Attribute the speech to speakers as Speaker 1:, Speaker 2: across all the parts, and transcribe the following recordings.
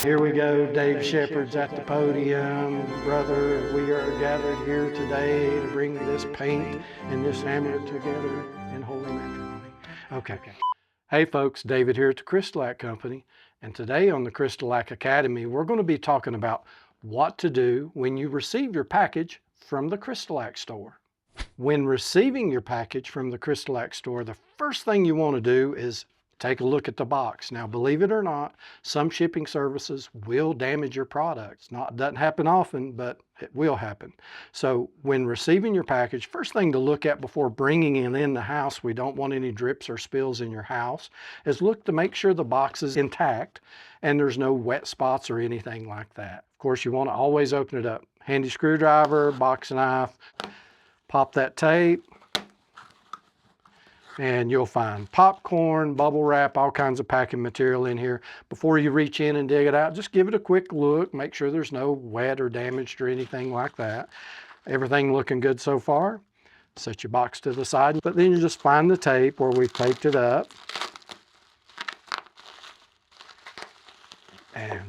Speaker 1: Here we go, Dave Shepard's at the podium. Brother, we are gathered here today to bring this paint and this hammer together in holy matrimony. Okay. Hey folks, David here at the CrystaLac Company, and today on the CrystaLac Academy, we're going to be talking about what to do when you receive your package from the CrystaLac store. When receiving your package from the CrystaLac store, the first thing you want to do is take a look at the box. Now, believe it or not, some shipping services will damage your products. It doesn't happen often, but it will happen. So when receiving your package, first thing to look at before bringing it in the house, we don't want any drips or spills in your house, is look to make sure the box is intact and there's no wet spots or anything like that. Of course, you want to always open it up. Handy screwdriver, box knife, pop that tape, and you'll find popcorn, bubble wrap, all kinds of packing material in here. Before you reach in and dig it out, just give it a quick look, make sure there's no wet or damaged or anything like that. Everything looking good so far. Set your box to the side, but then you just find the tape where we've taped it up. And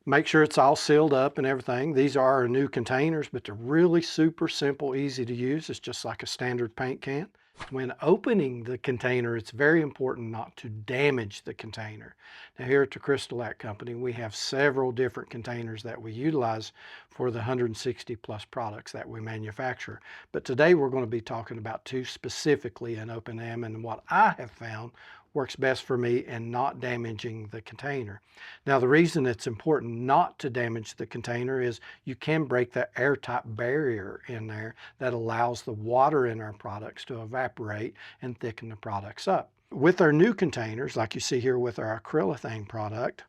Speaker 1: make sure it's all sealed up and everything. These are our new containers, but they're really super simple, easy to use. It's just like a standard paint can. When opening the container, it's very important not to damage the container. Now here at the CrystaLac Company, we have several different containers that we utilize for the 160 plus products that we manufacture. But today we're going to be talking about two specifically and open them, and what I have found works best for me and not damaging the container. Now the reason it's important not to damage the container is you can break that airtight barrier in there that allows the water in our products to evaporate and thicken the products up. With our new containers, like you see here with our Acrylothane product,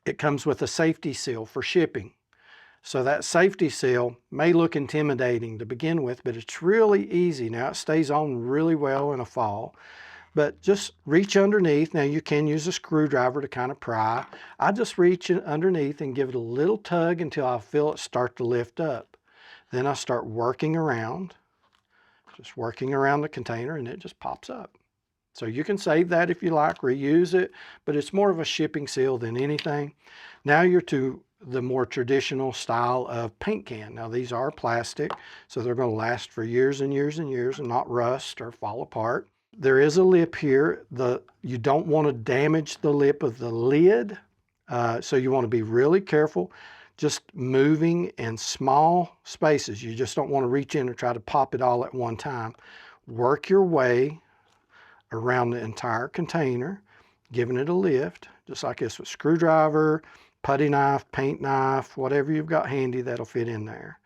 Speaker 1: it comes with a safety seal for shipping. So that safety seal may look intimidating to begin with, but it's really easy. Now it stays on really well in a fall. But just reach underneath. Now you can use a screwdriver to kind of pry. I just reach underneath and give it a little tug until I feel it start to lift up. Then I start working around, just working around the container, and it just pops up. So you can save that if you like, reuse it, but it's more of a shipping seal than anything. Now you're to the more traditional style of paint can. Now these are plastic, so they're going to last for years and years and years and not rust or fall apart. There is a lip here. You don't want to damage the lip of the lid, so you want to be really careful. Just moving in small spaces. You just don't want to reach in and try to pop it all at one time. Work your way around the entire container, giving it a lift, just like this with screwdriver, putty knife, paint knife, whatever you've got handy that'll fit in there.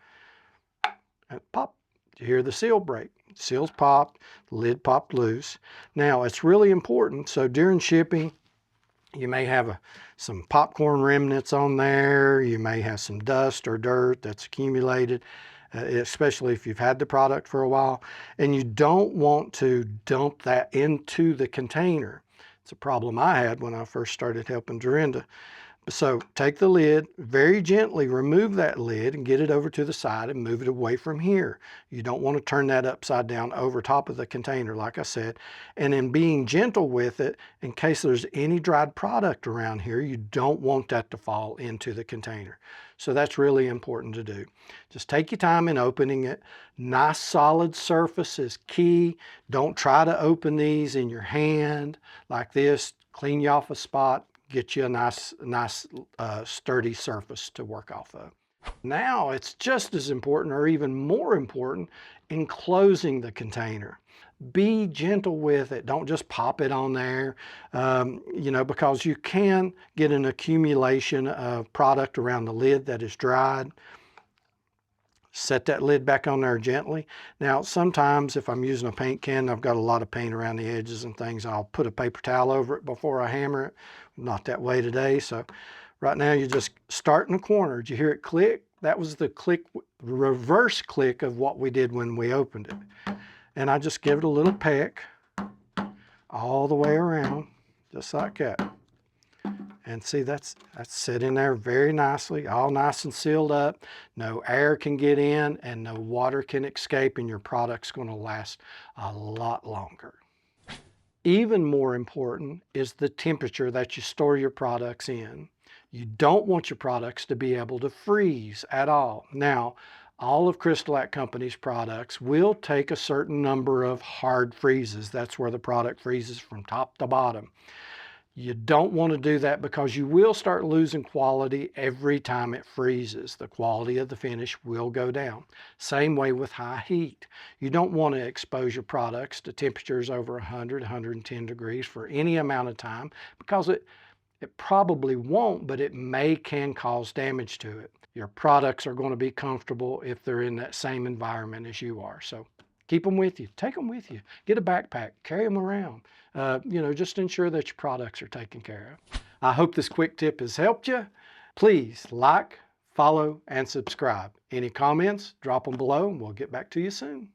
Speaker 1: And pop. You hear the seal break. Seal's popped, the lid popped loose. Now it's really important, so during shipping, you may have some popcorn remnants on there, you may have some dust or dirt that's accumulated, especially if you've had the product for a while, and you don't want to dump that into the container. It's a problem I had when I first started helping Dorinda. So take the lid, very gently remove that lid and get it over to the side and move it away from here. You don't want to turn that upside down over top of the container, like I said. And in being gentle with it, in case there's any dried product around here, you don't want that to fall into the container. So that's really important to do. Just take your time in opening it. Nice solid surface is key. Don't try to open these in your hand like this. Clean you off a spot. Get you a nice sturdy surface to work off of. Now it's just as important, or even more important, in closing the container. Be gentle with it. Don't just pop it on there, because you can get an accumulation of product around the lid that is dried. Set that lid back on there gently. Now, sometimes if I'm using a paint can, I've got a lot of paint around the edges and things, I'll put a paper towel over it before I hammer it. Not that way today. So right now you just start in the corner. Did you hear it click? That was the click, reverse click of what we did when we opened it. And I just give it a little peck all the way around, just like that. And see, that's sitting there very nicely, all nice and sealed up. No air can get in and no water can escape, and your product's going to last a lot longer. Even more important is the temperature that you store your products in. You don't want your products to be able to freeze at all. Now, all of CrystaLac Company's products will take a certain number of hard freezes. That's where the product freezes from top to bottom. You don't want to do that because you will start losing quality every time it freezes. The quality of the finish will go down. Same way with high heat. You don't want to expose your products to temperatures over 100, 110 degrees for any amount of time because it probably won't, but it can cause damage to it. Your products are going to be comfortable if they're in that same environment as you are. So keep them with you. Take them with you. Get a backpack. Carry them around. Just ensure that your products are taken care of. I hope this quick tip has helped you. Please like, follow, and subscribe. Any comments, drop them below, and we'll get back to you soon.